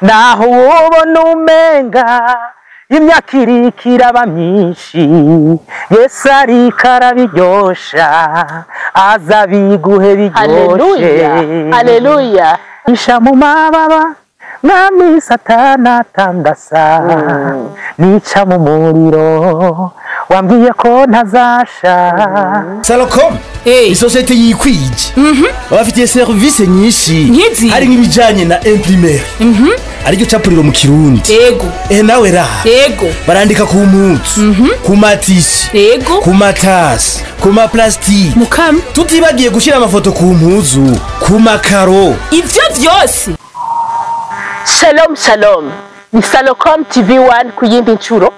naho ubona umenga imyaka iriko iraba myinshi Yesu ariko arabiryosha aza biguhe biryoshe haleluya isha mu mababa mwami satana atandasa nica mu muriro wambwiye ko ntazasha Salocom isosiyete yikwije babafitiye service nyinshi Nkizi. hari nk'ibijanye na imprimaire aricyo capuriro mu kirundi yego nawe ra yego barandika ku mutsu ku matishi yego ku matasi ku maplastiki mukami tutibagiye gushira amafoto ku mpuzu ku makaro ivyo vyose. Shalom shalom, ni Salocom TV1 ku yindi ncuro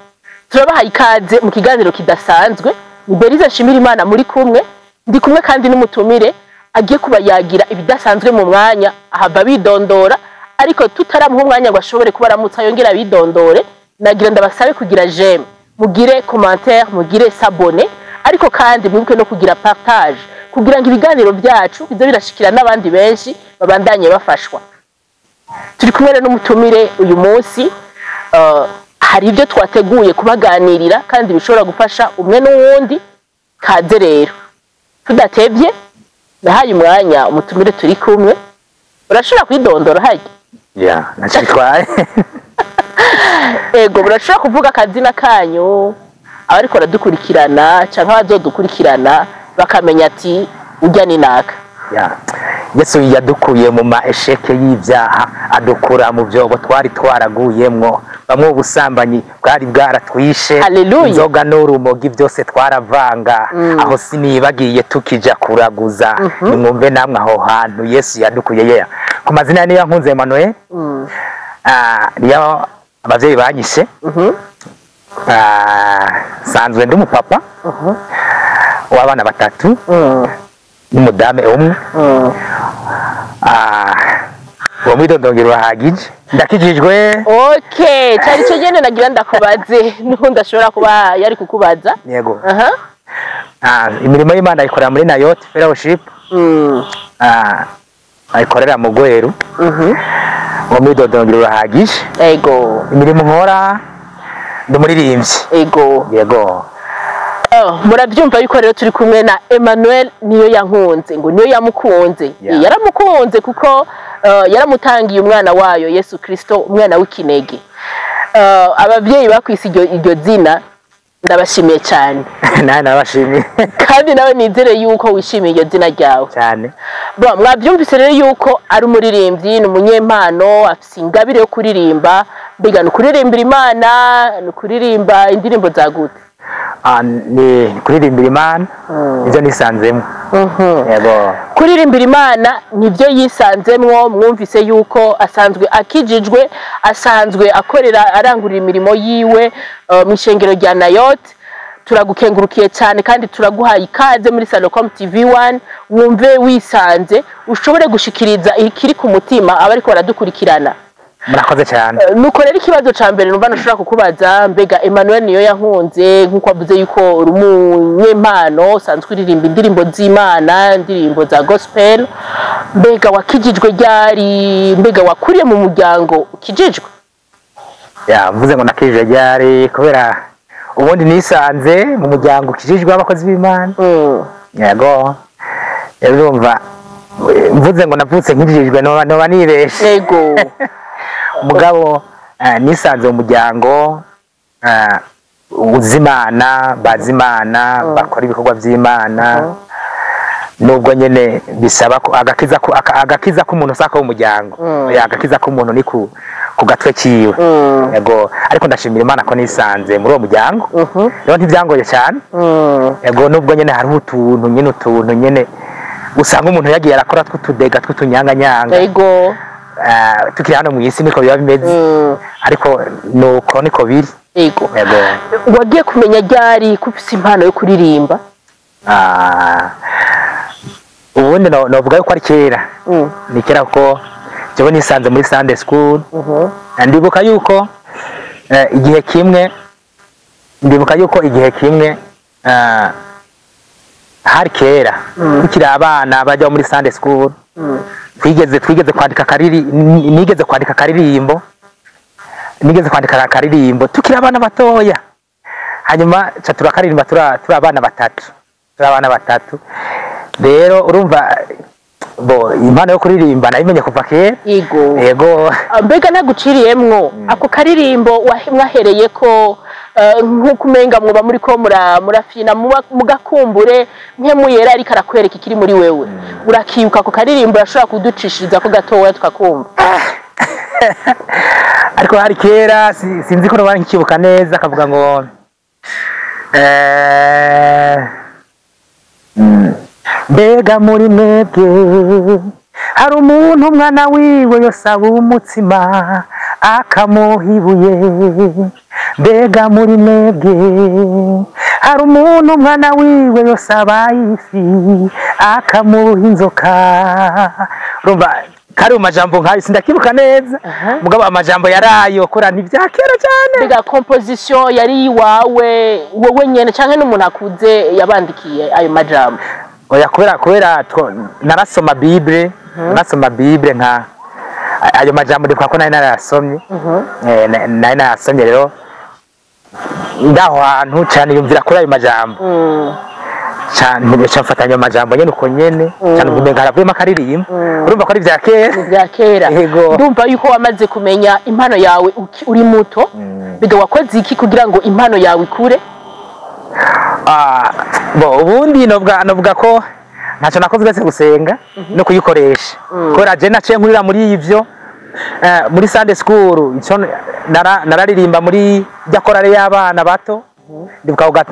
turabahaye ikaze mu kiganiro kidasanzwe. Ni Beriza Nshimirimana muri kumwe, ndi kumwe kandi n'umutumire agiye kuba yagira ibidasanzwe mu mwanya ahava bidondora, ariko tutaramuha umwanya ngo ashobore kuba aramutsa yongera bidondore. Nagira ndabasabe kugira j'aime, mugire commentaire, mugire s'abonner, ariko kandi mwibuke no kugira partage kugira ngo ibiganiro byacu bize birashikira n'abandi benshi babandanye bafashwa. Turi kumwe n'umutumire uyu munsi, hari ibyo twateguye kubaganirira kandi bishobora gufasha umwe n'uwundi. Kaze rero tudatevye, nahaye umwanya umutumire turi kumwe, urashobora kwidondora haje nacitwaye ego urashobora kuvuga akazina kanyu abariko baradukurikirana canke abazodukurikirana bakamenya ati urya ni naka. Yesu yadukuye mu maesheke y'ivyaha adukura mu byobo twari twaraguyemwo, bamwe ubusambanyi bwari bwaratwishe, inzoga n'urumogi byose twaravanga, aho sinibagiye tukija kuraguza. Nimwumve namwe aho hantu Yesu yadukuye. Ku mazina niyo Nkunze Emmanuel, niyo abavyeyi banyishe, sanzwe ndi umupapa w'abana batatu n'umudame umwe. Uwo mwidondongero urahagije, ndakijijwe. Okay, cyari cyo nyene nagira ndakubaze n'undi ashobora kuba yari kukubaza. Yego. Imirimo y'Imana ikorera muri Nayot Fellowship. Ayikorera mu Gweru. Uwo mwidondongero urahagije. Yego. Imirimo nkora ndi muririmbyi. Yego. Yego. Murabyumva yuko rero turi kumwe na Emmanuel niyo yankunze, ngo niyo yamukunze. Yaramukunze kuko yaramutangiye umwana wayo Yesu Kristo, umwana w'ikinege. Abavyeyi bakwise iryo zina ndabashimiye cyane. Nawe nabashimiye. Kandi nawe nizere yuko wishimiye iryo zina ryawe cyane. Mwabyumvise rero yuko ari umuririmbyi, ni umunyempano, afise ingabire yo kuririmba. Mbega ni kuririmbira Imana, ni kuririmba indirimbo za gute? Ni kuririmbira Imana, ivyo nisanzemwo. Yego. Kuririmbira Imana nivyo yisanzemwo. Mwumvise yuko asanzwe akijijwe, asanzwe akorera arangurira imirimo yiwe mu ishengero rya Nayot. Turagukengurukiye cyane kandi turaguhaye ikaze muri Salocom TV1. Wumve wisanze, ushobore gushikiriza ikiri ku mutima abariko baradukurikirana. Murakoze cyane. Nuko rero ikibazo ca mbere numva nashobora kukubaza, mbega Emmanuel niyo yankunze nkuko avuze yuko uri umunyempano, usanzwe uririmba indirimbo z'Imana, indirimbo za gospel. Mbega wakijijwe ryari? Mbega wakuriye mu muryango ukijijwe? Mvuze ngo nakijijwe ryari kubera ubundi nisanze mu muryango ukijijwe abakozi b'Imana. Yego. Urumva mvuze ngo navutse nkijijwe no nibeshe. Yego. Mugabo nisanze mu muryango uzimana, bazimana, bakora ibikorwa by'Imana. Nubwo nyene bisaba ko agakiza k'umuntu saka w'umuryango, agakiza k'umuntu ni ku gatwe kiwe. Yego, ariko ndashimira Imana ko nisanze muri uwo muryango. Rero ntivyangoye cyane. Yego, nubwo nyene hari utuntu nyene usanga umuntu yagiye arakora tw'utudega tw'utunyanganyanga. Yego. Tukiri hano mu isi niko biba bimeze, ariko nuko niko biri. Yego. Wagiye kumenya ryari ko ufise impano yo kuririmba? Ubundi novuga yuko ari kera. Ni kera ko jewe nisanze muri Sunday school. Ndibuka yuko igihe kimwe hari kera tukiri abana bajya muri Sunday school. Nigeze kwandika akaririmbo nigeze kwandika akaririmbo tukiri abana batoya hanyuma ca turakaririmba turi abana batatu rero urumva bo impano yo kuririmba nayimenye kuva kera yego mbega naguciriyemwo ako karirimbo mwahereye ko nk'uko umenga mwoba muri ko murafina mugakumbure nk'emuyera ariko arakwereka ikiri muri wewe urakibuka ako karirimbo urashobora kuducishiriza ko gatoya tukakumva ariko hari kera sinzi ko nabana nkikibuka neza akavuga ngo mbega muri mwebwe hari umuntu umwana wiwe yosaba umutsima akamuha ibuye mbega muri mwebwe hari umuntu umwana wiwe yosaba ifi akamuha inzoka urumva kari mu majambo nkayo sindakibuka neza mugabo amajambo yarayo kora nivya kera cyane mbega composition yari iwawe wowe nyene canke n'umuntu akuze yabandikiye ayo majambo oya kubera narasoma bible nka ayo majambo ndikwa ko nari narasomye nari narasomye rero ndaho hantu cyane yumvira kuri ayo majambo cyane cyamfatanya ayo majambo nyene uko nyene cyane ubumenga haravuyemo akaririmbo urumva ko ari vya kera ndumva yuko wamaze kumenya impano yawe uri muto biga wakoze iki kugira ngo impano yawe ikure ubundi novuga ko ntacyo nakoze uretse gusenga no kuyikoresha kubera je naciye nkurira muri ivyo muri Sunday school nararirimba muri rya korale y'abana bato ndibuka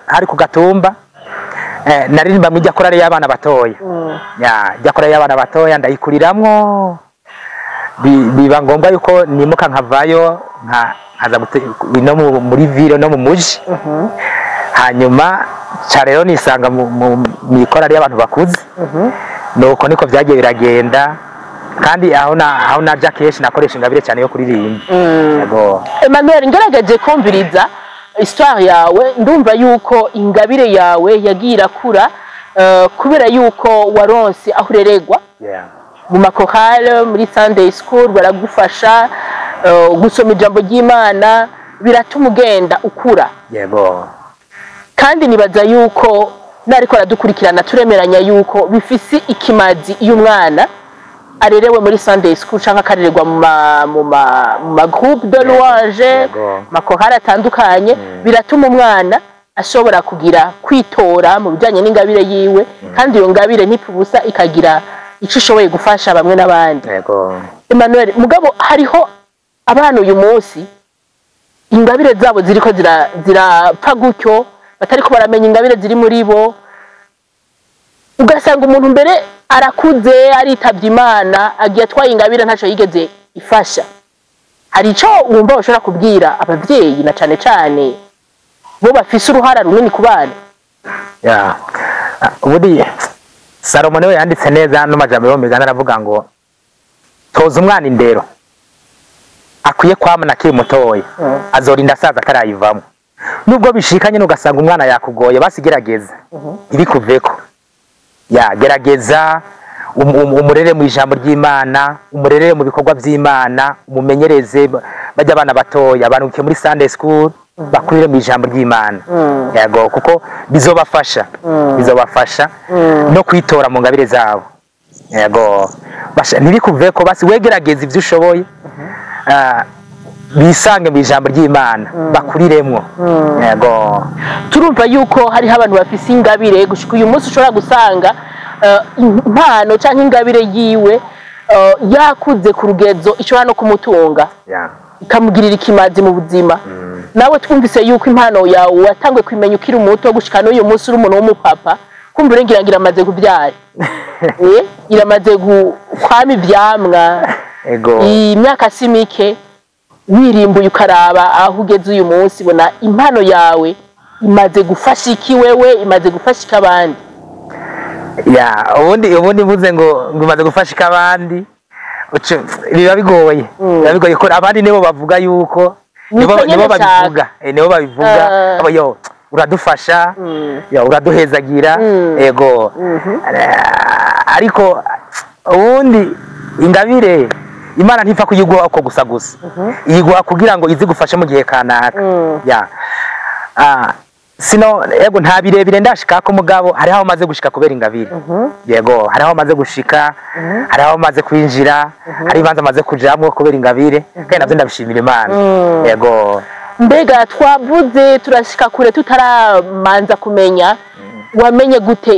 hari ku Gatumba naririmba muri rya korale y'abana batoya rya korale y'abana batoya ndayikuriramwo biba ngombwa yuko nimuka nkavayo nkaza no muri ville no mu muji hanyuma cha rero nisanga mu mikorari y'abantu bakuze nuko niko byagiye biragenda kandi aho naja kenshi nakoresha ingabire cyane yo kuririmba yego Emmanuel ngerageje kumviriza histoire yawe ndumva yuko ingabire yawe yagira kura kubera yuko waronse aho ureregwa mu makorale muri Sunday school baragufasha gusoma ijambo ry'Imana biratuma ugenda ukura yego kandi nibaza yuko nariko aradukurikirana turemeranya yuko bifisi ikimazi iyo umwana arerewe muri Sunday school canka akarererwa mu ma groupe de louange makorale atandukanye biratuma umwana ashobora kugira kwitora mu bijanye n'ingabire yiwe kandi iyo ngabire ntipubusa ikagira ico ishoboye gufasha bamwe n'abandi Emmanuel mugabo hariho abana uyu munsi ingabire zabo ziriko zirapfa gutyo batariko baramenya ingabire ziri muri bo ugasanga umuntu mbere arakuze aritavye Imana agiye atwaye ingabire ntaco yigeze ifasha hari ico wumva ushobora kubwira abavyeyi na cane cane bo bafise uruhara runini ku bana ubundi Salomo niwe yanditse neza no majambo yo migana aravuga ngo toza umwana indero akwiye kwamana akiri mutoya azorinda asaza atarayivamo nubwo bishikanye nugasanga umwana yakugoye basigerageza ibikuveko gerageza umurere mu ijambo ry'Imana umurere mu bikorwa by'Imana umumenyereze bajya abana batoya banuke muri Sunday school bakurire mu ijambo ry'Imana yego kuko bizobafasha no kwitora mu ngabire zabo yego ntibikuveko basi wegerageza ivyo ushoboye bisange mu ijambo ry'Imana bakuriremwo yego turumva yuko hari abantu bafise ingabire gushika uyu munsi ushobora gusanga impano canke ingabire yiwe yakuze ku rugezo ishobora no kumutunga ikamugirira ikimazi mu buzima nawe twumvise yuko impano yawe watangwe kwimenya ukiri umuto gushika n'uyu munsi uri umuntu w'umupapa kumva urengira ngira amaze kubyara iramaze kwama ivyamwa imyaka si mike wirimbuye ukaraba aho ugeze uyu munsi bona impano yawe imaze gufasha iki wewe imaze gufasha abandi ubundi mvuze ngo imaze gufasha abandi biba bigoye ko abandi nibo bavuga yuko nibo babivuga yo uradufasha uraduhezagira yego ariko ubundi ingabire Imana ntifa kuyiguha uko gusa iyiguha kugira ngo izi gufashe mu gihe kanaka ya sino yego nta birebire ndashika ko mugabo hari aho maze gushika kubera ingabire yego hari aho maze gushika hari aho maze kwinjira hari ibanza maze kujamwo kubera ingabire kandi navyo ndabishimira Imana yego. Mbega twavuze turashika kure tutaramanza kumenya wamenye gute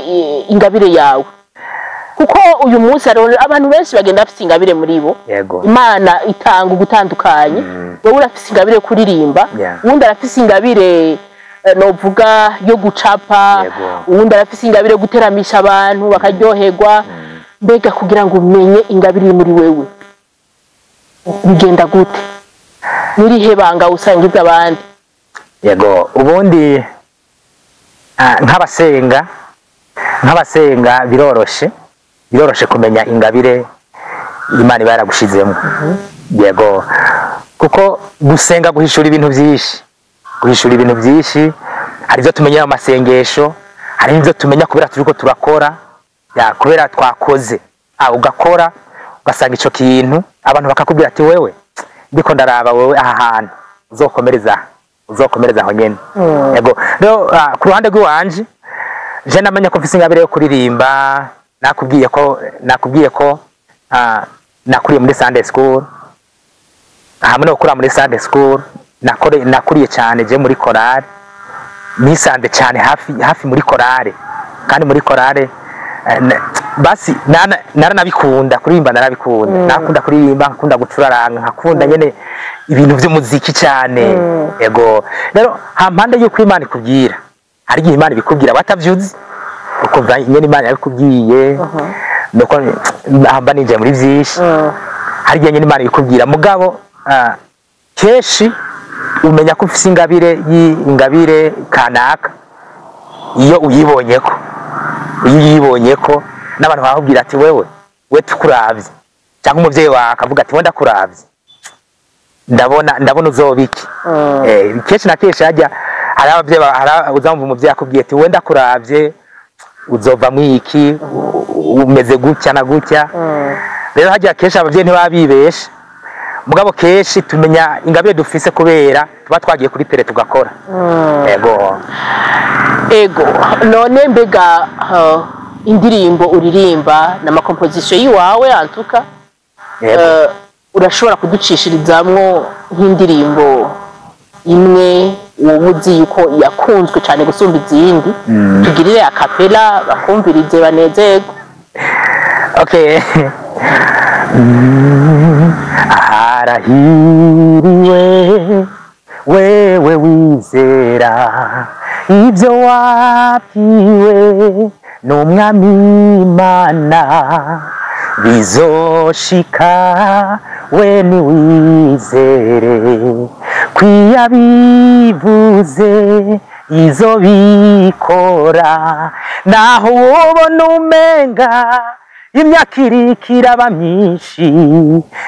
ingabire yawe? Kuko uyu munsi abantu benshi bagenda bafite ingabire muri bo. Imana itanga ugutandukanye. Wowe urafite ingabire kuririmba, uwundi arafite ingabire novuga yo gucapa, uwundi arafite ingabire guteramisha abantu bakaryoherwa. Mbega kugira ngo umenye ingabire muri wewe bigenda gute? Nirihe banga usangiza abandi? Yego, ubundi nk'abasenga biroroshe kumenya ingabire Imana iba yaragushizemo. Yego, kuko gusenga guhishura ibintu byinshi, hari ibyo tumenya mu masengesho, hari ibyo tumenya kubera turiko turakora, kubera twakoze ugakora ugasanga ico kintu abantu bakakubwira ati wewe ndiko ndaraba wewe aha hantu uzokomereza aho nyene. Yego, rero ku ruhande rw'iwanje je namenya ko mfise ingabire yo kuririmba. Nakubwiye ko nakuriye muri Sunday school, hamwe no gukura muri Sunday school nakuriye cyane je muri korale, nisanze cyane hafi muri korale, kandi muri korale basi naranabikunda kuririmba, nakunda kuririmba, nkakunda gucuraranga, nkakunda nyene ibintu by'umuziki cyane. Yego, rero hampande yuko Imana ikubwira, hari igihe Imana ibikubwira batavyuzi ukumva nyene Imana yabikubwiye, nuko hamba ninje muri vyinshi. Hari igihe nyene Imana ibikubwira mugabo keshi umenya ko ufise ingabire kanaka iyo uyibonyeko n'abantu bakubwira ati wewe tukuravye, cyangwa umuvyeyi wawe akavuga ati wenda kuravye ndabona uzobiki. Keshi na keshi hajya hari abavyeyi uzamva umuvyeyi akubwiye ati wenda kuravye uzova mwiki umeze gutya na gutya. Rero hajya keshi abavyeyi ntibabibesha mugabo keshi tumenya ingabire dufise kubera tuba twagiye kuri pere tugakora. Ego, none mbega indirimbo uririmba na makomposition yiwawe antuka urashobora kuducishirizamwo nk'indirimbo imwe wobuzi yuko yakunzwe cyane gusumba izindi, tugirire akapela bakumvirize banezego. Okay. Arahiriwe wewe wizera ibyo wabwiwe n'Umwami Imana bizoshika, we niwizere kwiyabivuze izobikora. Naho wobona umenga imyaka irikiraba myinshi,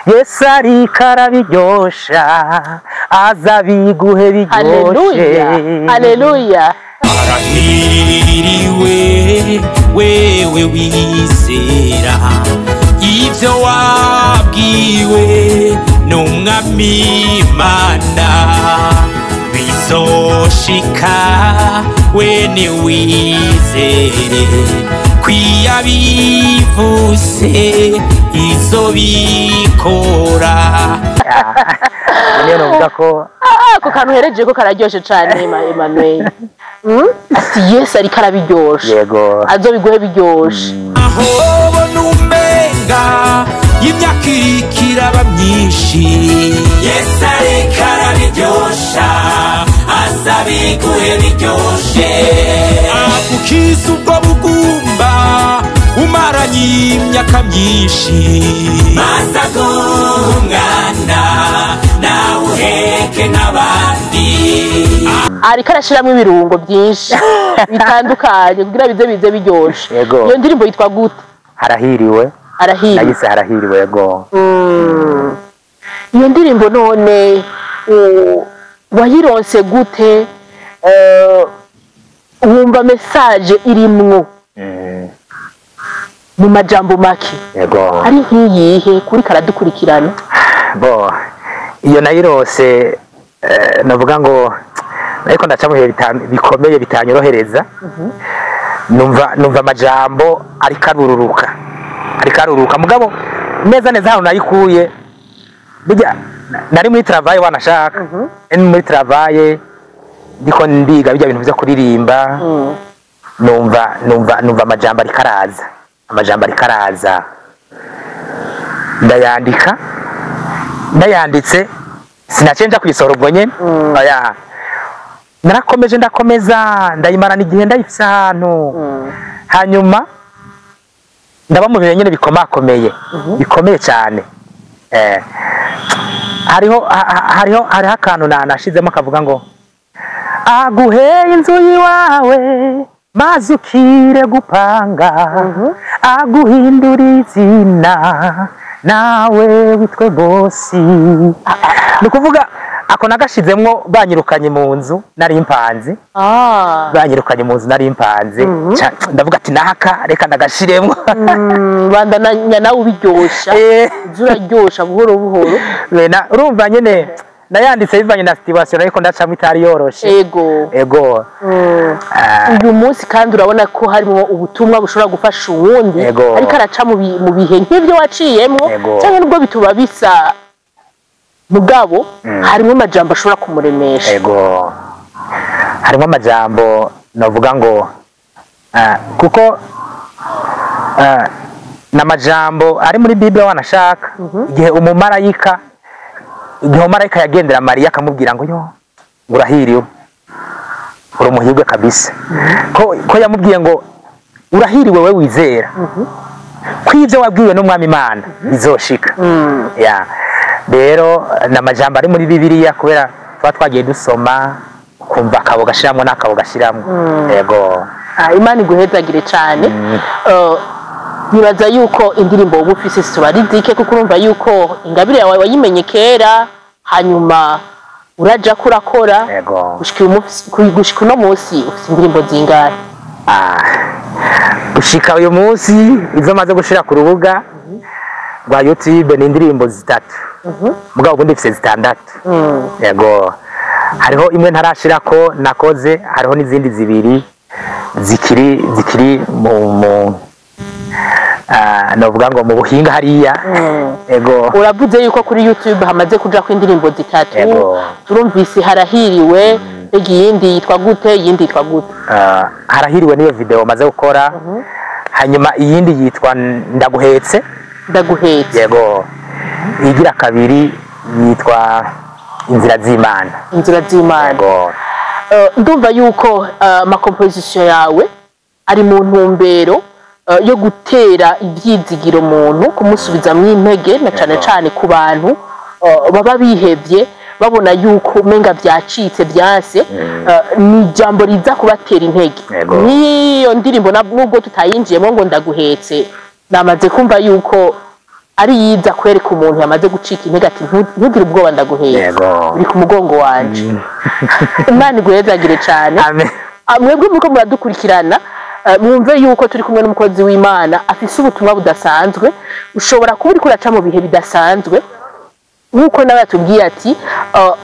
Yesu ariko arabiryosha, azabiguhe biryoshe. Haleluya. Arahiriwe wewe wizera ibyo wabwiwe n'Umwami Imana bizoshika, we niwizere kwiyabivuze izobikora. Ako kantu hereje ko kararyoshe cyane Emmanuel. Ati Yesu ariko arabiryosha. Yego, azobiguhe biryoshe. Aho bonumenga y'imyaka irikiraba myinshi, Yesu ariko arabiryosha, azabiguhe biryoshe. Agukiza ubwo bugumba umaranye imyaka myinshi, maze agumwana nawe uheke n'abandi. Ariko arashiramwe ibirungo byinshi bitandukanye kugira bize biryoshe. Iyo ndirimbo yitwa gute? Arahiriwe. Nagise arahiriwe. Yego. Iyo ndirimbo none wayironse gute? Wumva message irimwo? mu majambo make yego ari nk'iyihe kuri karadukurikirana bo iyo nayirose navuga ngo ariko ndaca mu bihe bikomeye bitanyorohereza numva amajambo ariko aruruka mugabo neza hano nayikuye bijya nari muri travail wanashaka muri travail ndiko ndiga bijya bintu byo kuririmba numva amajambo ariko araza ndayanditse sinacenja kwisora ubwo nyene oya narakomeje ndakomeza ndayimarana igihe ndayifise ahantu hanyuma ndaba mu bintu nyene bikomeye cyane hariho akantu nashizemo kavuga ngo aguheye inzu yiwawe maze ukire gupanga aguhindura izina nawe witwe bosi ni kuvuga ako nagashizemwo banyirukanye mu nzu nari impanzi ndavuga ati naka reka ndagashiremwo bandanya nawe ubiryosha zuraryosha buhoro urumva nyene nayanditse bivanye na situation ariko ndacamo itari yoroshe ego uyu munsi kandi urabona ko harimo ubutumwa bushobora gufasha uwundi ariko araca mu bihe nk'ibyo waciyemo cyangwa nubwo bituba bisa mugabo harimo amajambo ashobora kumuremesha harimo amajambo navuga ngo kuko n'amajambo ari muri Bible wanashaka igihe umumarayika yagendera Mariya akamubwira ngo yo urahiriwe uri umuhirwe kabisa ko yamubwiye ngo urahiriwe we wizera ko ivyo wabwiwe n'umwami Imana bizoshika rero n'amajambo ari muri Bibiliya kubera twagiye dusoma kumva akabo gashiramwo n'akabo gashiramwo yego Imana iguhezagire cyane nibaza yuko indirimbo ubu ufise sobarizike kuko urumva yuko ingabire yawe wayimenye kera hanyuma uraja kurakora gushika uno munsi ufise indirimbo zingahe gushika uyu munsi izo maze gushira ku rubuga rwa YouTube ni indirimbo 3 mugabo ubundi mfise 6 yego hariho imwe ntarashirako nakoze hariho n'izindi 2 zikiri mu navuga ngo mu buhinga hariya ego uravuze yuko kuri YouTube hamaze kuja ku indirimbo 3 turumvise harahiriwe iyindi yitwa gute iyindi yitwa gute harahiriwe niyo video maze gukora hanyuma iyindi yitwa ndaguhetse yego igira kabiri yitwa inzira z'Imana yego ndumva yuko composition yawe ari mu ntumbero yo gutera ibyizigiro umuntu kumusubiza mu intege na cyane ku bantu baba bihevye babona yuko menga byacitse byase ni jambo riza kubatera intege niyo ndirimbo nubwo tutayinjiyemo ngo ndaguhetse namaze kumva yuko ari yiza kwereka umuntu yamaze gucika intege ati ntugire ubwoba ndaguhetse uri ku mugongo wanje Imana iguhezagire cyane mwebwe muko muradukurikirana mwumve yuko turi kumwe n'umukozi w'Imana afise ubutumwa budasanzwe ushobora kuba uri kuraca mu bihe bidasanzwe nkuko nawe atubwiye ati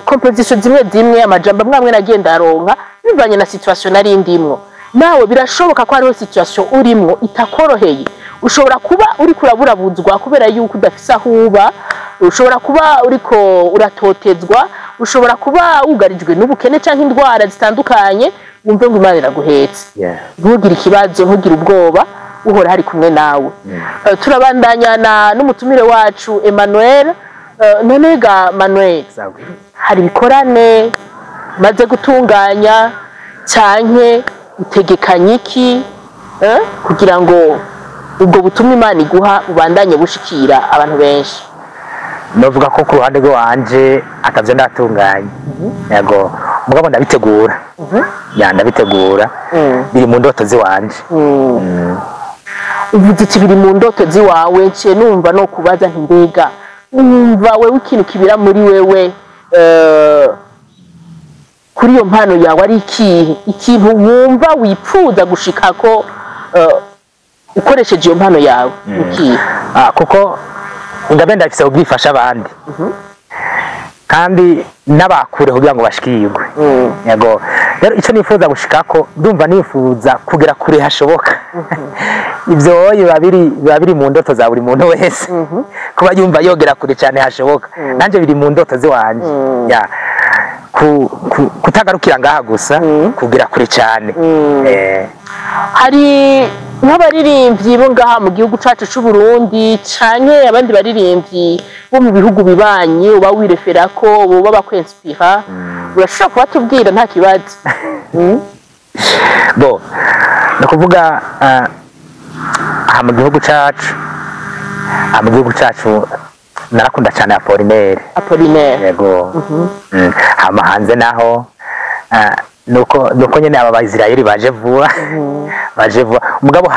composition zimwe amajambo amwe nagenda aronka bivanye na situation nari ndimwo nawe birashoboka ko hariho situation urimo itakoroheye ushobora kuba uri kuraburabuzwa kubera yuko udafise aho uba ushobora kuba uriko uratotezwa ushobora kuba ugarijwe n'ubukene cyangwa indwara zitandukanye wumve ngo Imana iraguhetse ntugire ikibazo ntugire ubwoba uhora hari kumwe nawe turabandanya n'umutumire wacu Emmanuel nonega Manuel hari bikorane maze gutunganya cyanke utegekanye iki kugira ngo ubwo butumwa Imana iguha ubandanye bushikira abantu benshi novuga ko ku ruhande rwanje atavyo ndatunganya yego mugabo ndabitegura ndabitegura biri mu ndoto ziwanje uvuze iti biri mu ndoto ziwawe nce numva no kubaza nti mbega umva wewe ikintu kibira muri wewe kuri iyo mpano yawe ari ikihe ikintu wumva wipfuza gushikako ukoresheje iyo mpano yawe ukiye kuko ingabe ndafise ubwifasha abandi kandi n'abakure kugira ngo bashikirwe yego rero icyo nifuza gushikako ndumva nifuza kugera kure hashoboka ibyo biba biri mu ndoto za buri muntu wese kuba yumva yogera kure cyane hashoboka nanjye biri mu ndoto ziwanje ya kutagarukira ngaha gusa kugera kure cyane hari nk'abaririmbyi bo ngaha mu gihugu cyacu cy'u Burundi canke abandi baririmbyi bo mu bihugu bibanye uba wirefera ko bo bakwinspira urashobora kubatubwira nta kibazo bo nakuvuga aha mu gihugu cyacu narakunda cyane Apollinaire yego hama hanze naho nuko nyene aba Bayisirayeli baje vuba umugabo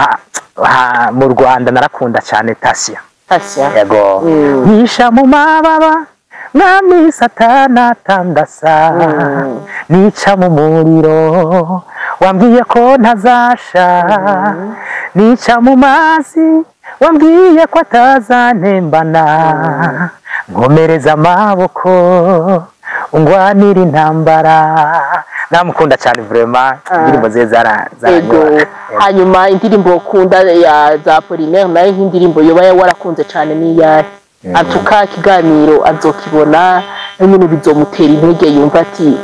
mu Rwanda narakunda cyane Tasia yego nisha mu mababa mwami satana tandasa nica mu muriro wambwiye ko ntazasha nica mu mazi wambwiye ko atazantembana nkomereza amaboko ungwanira intambara namukunda cyane vraiment indirimbo ze zaranyura hanyuma indirimbo ukunda ya za Apollinaire nayo nk'indirimbo yoba warakunze cyane niyahe atuka kiganiro azokibona nyine bizomutera intege yumva ati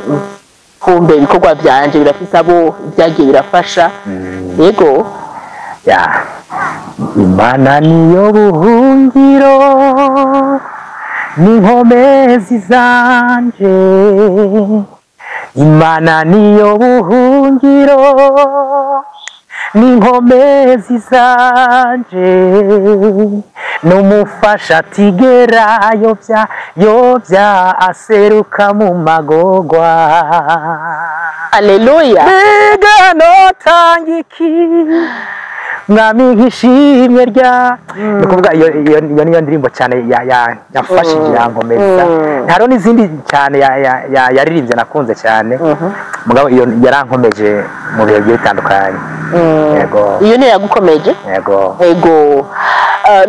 kumbe ibikorwa byanje birafise abo byagiye birafasha yego ya Imana niyo buhungiro n'inkomezi zanje Imana niyo buhungiro n'inkomezi zanje n'umufasha tigera yobya aseruka mu magogwa Haleluya mbega notangiki mwami nk'ishimwe rya nukuvuga iyo niyo ndirimbo cyane yafashije yankomeza haro n'izindi cyane yaririmbye nakunze cyane mugabo iyo yarankomeje mu bihe bitandukanye yego iyo niyo yagukomeje yego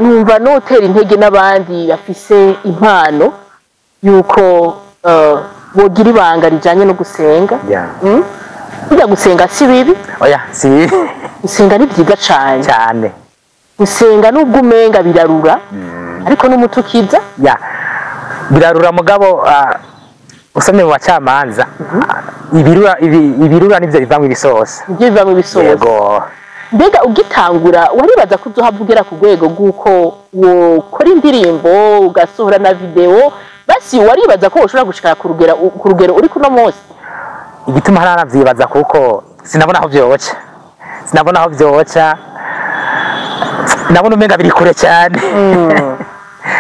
numva notera intege n'abandi bafise impano yuko bogira ibanga rijanye no gusenga kujya gusenga si bibi oya si bibi gusenga ni byiza cyane gusenga nubwo umenga birarura ariko n'umutukiza birarura mugabo usomye mu bacamanza ibirura nivyo bivamwe ibisosa yego mbega ugitangura waribaza ko uzohavugera ku rwego rw'uko wokora indirimbo ugasohora na video basi waribaza ko ushobora gushika ku rugero uri kuno munsi igituma haranavyibaza kuko sinabona aho vyoca nabona umenga biri kure cyane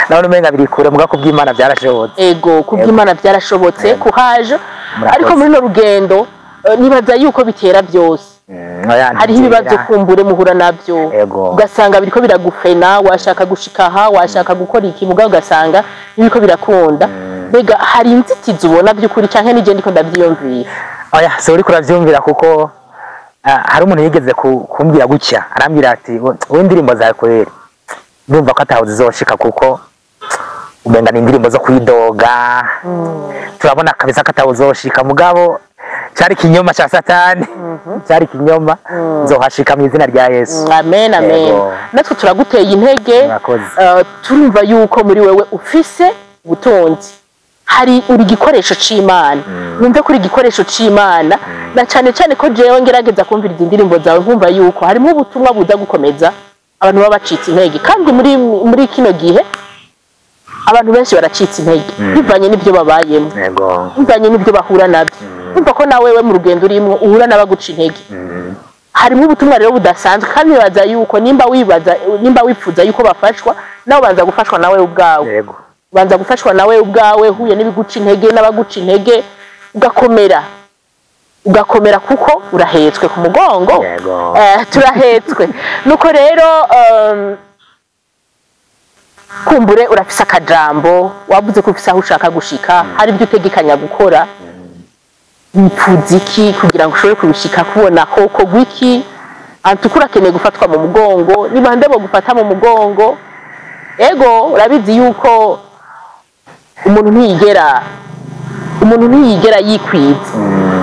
nabona umenga biri kure muga kubw'Imana byarashobotse kubw'Imana byarashobotse kuhaje ariko muri no rugendo nibaza yuko bitera byose hari ibibazo kumbure muhura nabyo ugasanga biriko biragufena washaka gushikaha washaka gukora iki muga ugasanga biriko birakunda mbega hari inzitizi ubona by'ukuri canke nije ndiko ndavyiyumvira oya so uri kuravyumvira kuko hari umuntu yigeze kumbwira gutya arambwira ati wowe indirimbo zawe kweri ndumva ko ataho zizoshika kuko umenga ni indirimbo zo kwidoga turabona kabisa ko ataho zoshika mugabo cyari kinyoma cha satani cyari kinyoma nzohashika mu izina rya Yesu amen natwe turaguteye intege turumva yuko muri wewe ufise ubutonzi hari uri gikoresho c'Imana numve kuri gikoresho c'Imana na cyane ko jewe ngerageza kumviriza indirimbo zawe nkumva yuko harimo ubutumwa buza gukomeza abantu baba bacitse intege kandi muri kino gihe abantu benshi baracitse intege bivanye n'ibyo babayemo bivanye n'ibyo bahura nabyo umva ko nawe we mu rugendo urimo uhura n'abaguca intege harimo ubutumwa rero budasanzwe kandi baza yuko nimba wifuza yuko bafashwa nabo banza gufashwa nawe ubwawe banza gufashwa nawe ubwawe huye n'ibiguca intege n'abaguca intege ugakomera kuko urahetswe ku mugongo turahetswe nuko rero kumbure urafise akajambo wavuze ko ufise aho ushaka gushika hari ibyo utegekanya gukora wipfuza iki kugira ngo ushobore kubishika kubona koko gwiki antukura keneye gufatwa mu mugongo ni bande bo gufata mu mugongo ego urabizi yuko umuntu ntiyigera yikwiza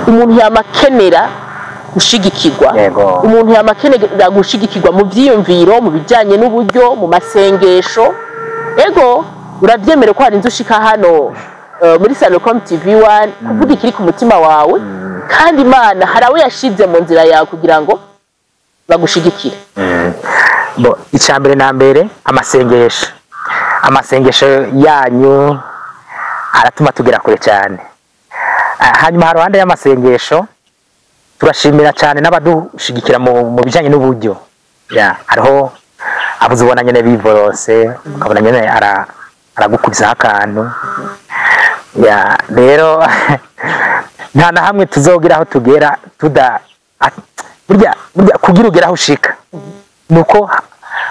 umuntu yamakenera gushigikirwa umuntu yamakenera gushigikirwa mu byiyumviro mu bijyanye n'uburyo mu masengesho ego urabyemere ko hari inzu ushika hano muri Salocom TV1 kuvuga ikiri ku mutima wawe kandi Imana hari aho yashize mu nzira yawe kugira ngo bagushigikire icyambere na mbere amasengesho yanyu aratuma tugera kure cyane hanyuma haruhande y'amasengesho turashimira cyane n'abadushigikira mu bijyanye n'uburyo hariho abuze ubona nyene bivorose ukabona nyene aragukurizaho akantu rero nta na hamwe tuzogira aho tugera burya kugira ugera aho ushika nuko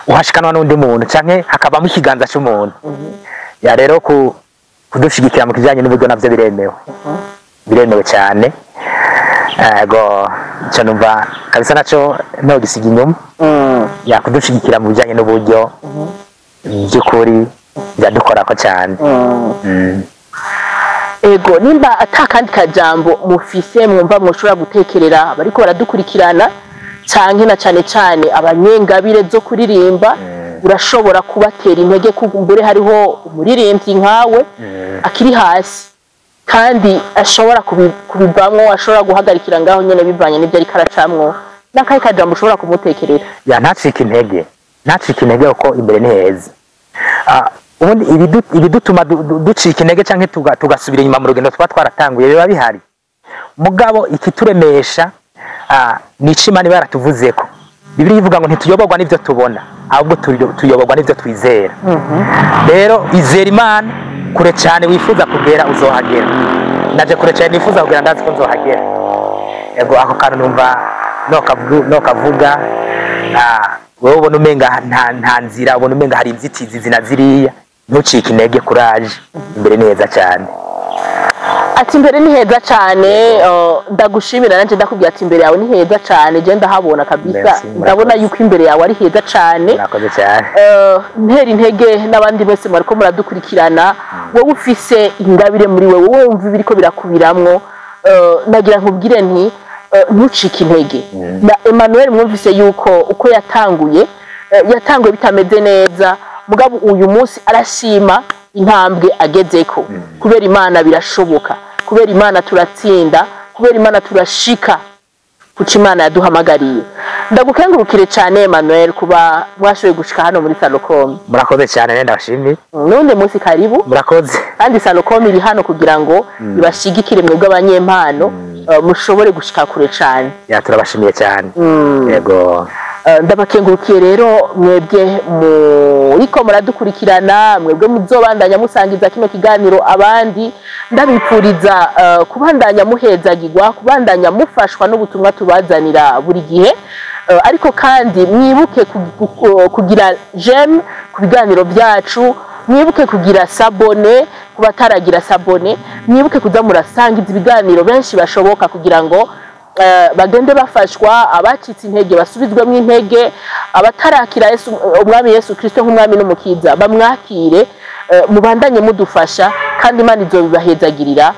uhashikanwa n'undi muntu canke hakabamo ikiganza cy'umuntu rero kudushigikira mu kijyanye n'uburyo navyo biremewe cyane ego cyo numva kabisa naco no gisiga inyuma kudushigikira mu bijyanye n'uburyo by'ukuri byadukora ko cyane ego nimba atakandi kajambo mufise mwumva mushobora gutekerera bariko baradukurikirana canke na cyane abanyengabire zo kuririmba urashobora kubatera intege kumbure hariho umuririmbyi nkawe akiri hasi kandi ashobora kubivamwo ashobora guhagarikira ngaho nyene bivanye n'ibyo ari karacamwo n'akahe kajambo ushobora kumutekerera ntacike intege uko imbere ni heza ubundi ibidutuma ducika intege canke tugasubira inyuma mu rugendo tuba twaratanguye biba bihari mugabo ikituremesha nico Imana iba yaratuvuzeko Bibiliya ivuga ngo ntituyoborwa n'ivyo tubona ahubwo tuyoborwa n'ivyo twizera rero izera Imana kure cyane wifuza kugera uzohagera naje kure cyane nifuza kugera ndazi ko nzohagera yego ako kantu numva no kavuga wowe ubona umenga nta nzira ubona umenga hari inzitizi zinaziriya ntucike intege courage imbere neza cyane ati imbere ni heza cyane ndagushimira nanje ndakubwira ati imbere yawe ni heza cyane je ndahabona kabisa ndabona yuko imbere yawe ari heza cyane nakoze cyane ntera intege n'abandi bose mwariko muradukurikirana wowe ufise ingabire muri wewe wumva ibiriko birakubiramwo nagira nkubwire nti ntucike intege na Emmanuel mwumvise yuko uko yatanguye bitameze neza mugabo uyu munsi arashima intambwe agezeko kubera Imana birashoboka kubera Imana turatsinda kubera Imana turashika kuki Imana yaduhamagariye ndagukengurukire cyane Emmanuel kuba mwashoboye gushika hano muri Salocom murakoze cyane ndashimye none munsi karibu murakoze kandi Salocom iri hano kugira ngo ibashigikire mwebwe abanyempano mushobore gushika kure cyane turabashimiye cyane yego ndabakengurukiye rero mwebwe muriko muradukurikirana mwebwe muzobandanya musangiza kino kiganiro abandi ndabipfuriza kubandanya muhezagirwa kubandanya mufashwa n'ubutumwa tubazanira buri gihe ariko kandi mwibuke kugira j'aime ku biganiro byacu mwibuke kugira sabone kubataragira sabone mwibuke kuza murasangiza ibiganiro benshi bashoboka kugira ngo bagende bafashwa abacitse intege basubizwemo intege abatarakira umwami Yesu Kristo nk'umwami n'umukiza bamwakire mubandanye mudufasha kandi Imana izobibahezagirira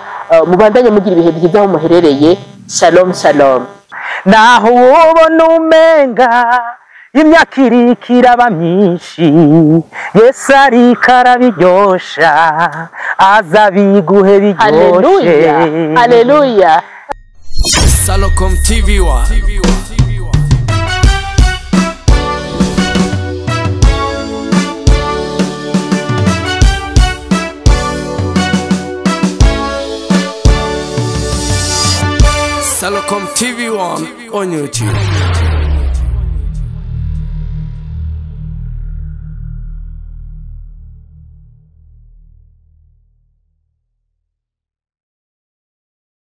mubandanye mugira ibihe byiza aho muherereye shalom shalom naho ubona umenga imyaka irikiraba myinshi Yesu ariko arabiryosha aza biguhe biryoshe haleluya Salocom TV1 Salocom TV1 on YouTube.